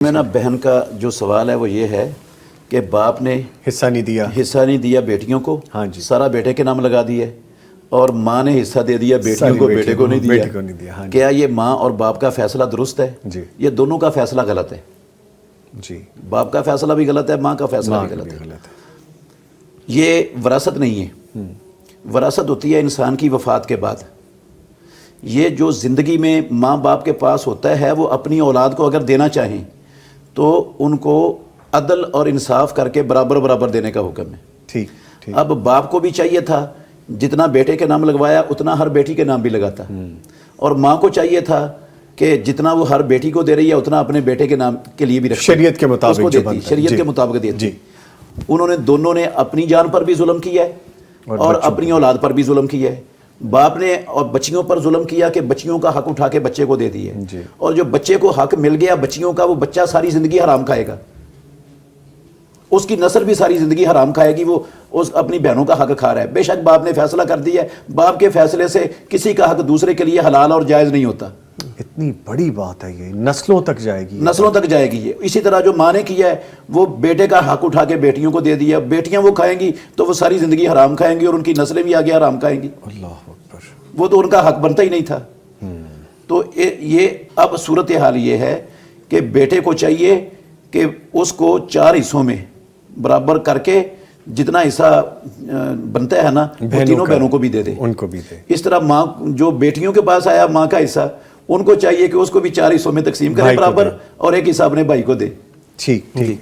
میں نا بہن کا جو سوال ہے وہ یہ ہے کہ باپ نے حصہ نہیں دیا بیٹیوں کو، ہاں جی، سارا بیٹے کے نام لگا دیا اور ماں نے حصہ دے دیا بیٹیوں کو، بیٹے کو نہیں دیا۔ ہاں جی، کیا یہ ماں اور باپ کا فیصلہ درست ہے؟ جی، یہ دونوں کا فیصلہ غلط ہے۔ جی، باپ کا فیصلہ بھی غلط ہے، ماں کا فیصلہ بھی غلط ہے۔ یہ وراثت نہیں ہے، وراثت ہوتی ہے انسان کی وفات کے بعد۔ یہ جو زندگی میں ماں باپ کے پاس ہوتا ہے وہ اپنی اولاد کو اگر دینا چاہیں تو ان کو عدل اور انصاف کر کے برابر برابر دینے کا حکم ہے۔ ٹھیک۔ اب باپ کو بھی چاہیے تھا جتنا بیٹے کے نام لگوایا اتنا ہر بیٹی کے نام بھی لگاتا، اور ماں کو چاہیے تھا کہ جتنا وہ ہر بیٹی کو دے رہی ہے اتنا اپنے بیٹے کے نام کے لیے بھی رکھتی، شریعت کے مطابق جو بنتا ہے، شریعت کے مطابق دیتی۔ جی، انہوں نے دونوں نے اپنی جان پر بھی ظلم کیا ہے اور اپنی اولاد پر بھی ظلم کیا ہے۔ باپ نے اور بچیوں پر ظلم کیا کہ بچیوں کا حق اٹھا کے بچے کو دے دیے، اور جو بچے کو حق مل گیا بچیوں کا، وہ بچہ ساری زندگی حرام کھائے گا، اس کی نسل بھی ساری زندگی حرام کھائے گی، وہ اپنی بہنوں کا حق کھا رہا ہے۔ بے شک باپ نے فیصلہ کر دیا ہے، باپ کے فیصلے سے کسی کا حق دوسرے کے لیے حلال اور جائز نہیں ہوتا۔ اتنی بڑی بات ہے، یہ نسلوں تک جائے گی، نسلوں تک جائے گی۔ یہ اسی طرح جو ماں نے کیا ہے وہ بیٹے کا حق اٹھا کے بیٹیوں کو دے دیا، بیٹیاں وہ کھائیں گی تو وہ ساری زندگی حرام کھائیں گی اور ان کی نسلیں بھی آگے حرام کھائیں گی۔ اللہ اکبر، وہ تو ان کا حق بنتا ہی نہیں تھا۔ تو یہ اب صورتحال یہ ہے کہ بیٹے کو چاہیے کہ اس کو 4 حصوں میں برابر کر کے جتنا حصہ بنتا ہے نا وہ تینوں بہنوں کو بھی دے دے، ان کو بھی دے۔ اس طرح ماں جو بیٹیوں کے پاس آیا ماں کا حصہ ان کو چاہیے کہ اس کو بھی 4 حصوں میں تقسیم کرے برابر، اور ایک حصہ اپنے بھائی کو دے۔ ٹھیک۔